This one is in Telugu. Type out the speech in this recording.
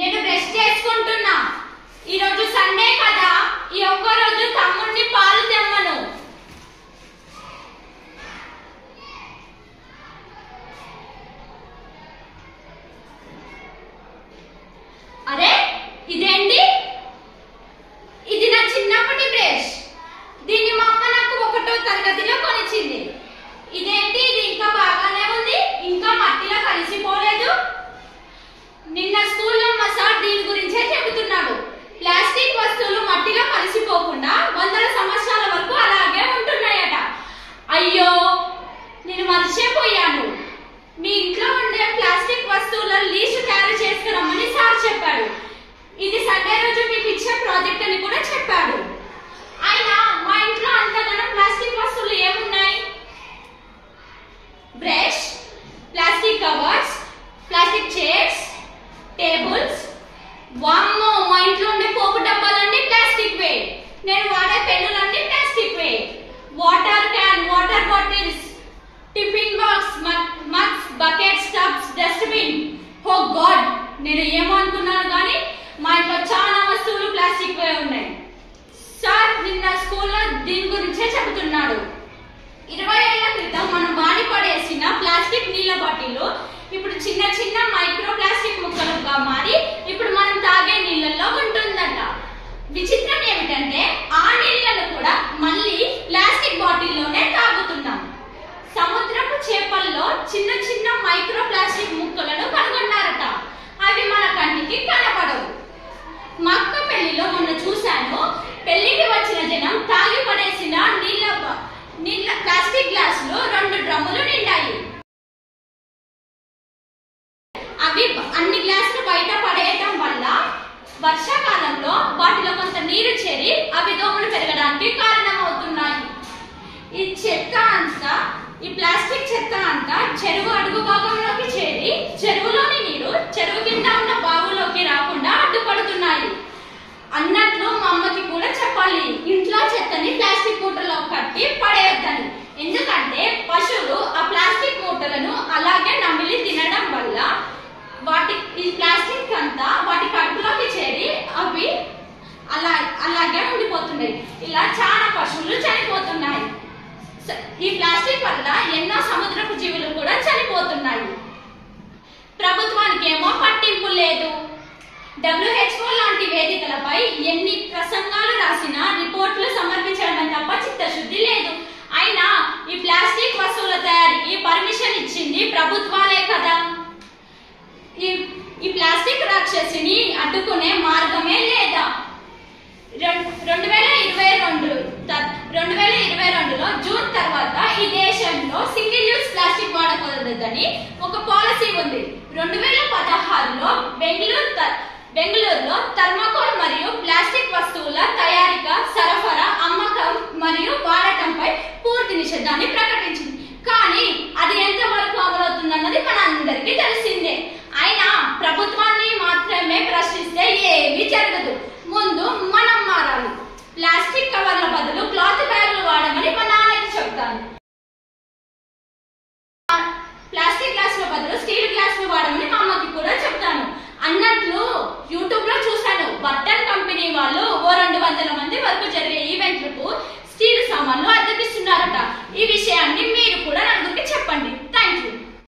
నేను బ్రష్ చేసుకుంటున్నా. ఈ రోజు సండే కదా, ఈ ఒక్క రోజు తమ్ముడిని పాలు తెమ్మను. అరే ఇదేంటి? ఇది నా చిన్నప్పటి బ్రష్. దీన్ని మా అమ్మ నాకు 1వ తరగతిలో కొనిచ్చింది. ఇదేంటి, ఇది ఇంకా బాగానే ఉంది, ఇంకా మట్టిలో కలిసిపోలేదు. నిన్న స్కూల్లో మా సార్ దీని గురించే చెబుతున్నాడు. ప్లాస్టిక్ వస్తువులు మట్టిలో కలిసిపోకుండా 100 సంవత్సరాల వరకు అలాగే ఉంటున్నాయట. అయ్యో, నేను మర్చిపోయాను. మీ ఇంట్లో ఉండే ప్లాస్టిక్ వస్తువుల లీస్ట్ తయారు చేసుకురమ్మని సార్ చెప్పాడు. ఇది సండే రోజు మీకు ఇచ్చే ప్రాజెక్ట్ అని కూడా చెప్పాడు. అయినా మా ఇంట్లో అంతగానో ప్లాస్టిక్ వస్తువులు ఏమున్నాయి? Brush, plastic covers, plastic chairs, tables. వామ్మో, మా ఇంట్లో ఉండే పోపు డబ్బాలన్నీ ప్లాస్టిక్ వే. నేను వాడే పెన్నులన్నీ ప్లాస్టిక్ వే. Water can, water bottles, tiffin box, mugs, buckets, tubs, dustbin. Oh God, నేను ఏమో అనుకున్నాను కానీ మా ఇంట్లో చాలా వస్తువులు ప్లాస్టిక్ వే ఉన్నాయి. సార్ నిన్న స్కూల్లో దీని గురించే చెబుతున్నాడు. 20 ఏళ్ల క్రితం మనం వాడి పడేసిన ప్లాస్టిక్ నీళ్ళ బాటిల్ ఇప్పుడు చిన్న చిన్న మైక్రో ప్లాస్టిక్ ముక్కలుగా మారి ఇప్పుడు మనం తాగే నీళ్ళల్లో ఉంటుందట. విచిత్రం ఏమిటంటే ఆ నీళ్ళను కూడా మళ్ళీ ప్లాస్టిక్ బాటిల్లోనే తాగుతున్నాం. సముద్రపు చేపల్లో చిన్న చిన్న మైక్రో ప్లాస్టిక్ ముక్కలను కనుగొన్నారట. అవి మన కంటికి కనపడవు. మా అక్క పెళ్లిలో మొన్న చూశాను. పెళ్లికి వచ్చిన జనం తాగి పడేసిన నీళ్ళ ప్లాస్టిక్ గ్లాసులు 2 డ్రమ్ములు నిండాయి. అవి అన్ని గ్లాసులు బయట పడేయటం వల్ల వర్షాకాలంలో వాటిలో కొంత నీరు చేరి అవి దోమలు పెరగడానికి కారణమవుతున్నాయి. ఈ చెత్త అంతా, ఈ ప్లాస్టిక్ చెత్త అంతా చెరువు అడుగు భాగంలోకి చేరి చెరువులోని నీరు చెరువు కింద ఉన్న బావులోకి రాకుండా అడ్డుపడుతున్నాయి. అన్నట్లు మా అమ్మకి కూడా చెప్పాలి, ఇంట్లో చెత్తని ప్లాస్టిక్ మూటలో కట్టి పడేయొద్దని. ఎందుకంటే పశువులు ఆ ప్లాస్టిక్ మూటలను అలాగే నమిలి తినడం వల్ల ఈ ప్లాస్టిక్ అంతా వాటి కడుపులోకి చేరి అవి అలాగే ఉండిపోతున్నాయి. ఇలా చాలా పశువులు చనిపోతున్నాయి. ఈ ప్లాస్టిక్ వల్ల ఎన్నో సముద్రపు జీవులు కూడా చనిపోతున్నాయి. ప్రభుత్వానికి ఏమో పట్టింపు లేదు. WHO లాంటి వేదికలపై ఎన్ని ప్రసంగాలు రాసినా రిపోర్టులు సమర్పించడమే తప్ప చిత్తశుద్ధి లేదు. అయినా ఈ ప్లాస్టిక్ వస్తువుల తయారీకి పర్మిషన్ ఇచ్చింది ప్రభుత్వాలే కదా. ఈ ప్లాస్టిక్ రాక్షసిని అడ్డుకునే మార్గమే లేదా? 2022లో జూన్ తర్వాత ఈ దేశంలో సింగిల్ యూజ్ ప్లాస్టిక్ వాడకూడదని ఒక పాలసీ ఉంది. 2016లో బెంగళూరులో థర్మాకోల్ మరియు ప్లాస్టిక్ వస్తువుల తయారీక, సరఫరా, అమ్మకం మరియు వాడటంపై పూర్తి నిషేధాన్ని ప్రకటించింది. కానీ అది ఎంతవరకు అమలవుతుందన్నది మనందరికీ తెలిసిందే. అయినా ప్రభుత్వాన్ని మాత్రమే ప్రశ్నిస్తే ఏమీ జరగదు. ముందు మనం మారాలి. ప్లాస్టిక్ కవర్ల బదులు క్లాత్ బ్యాగులు వాడమని మా నాన్నకి చెప్తాను.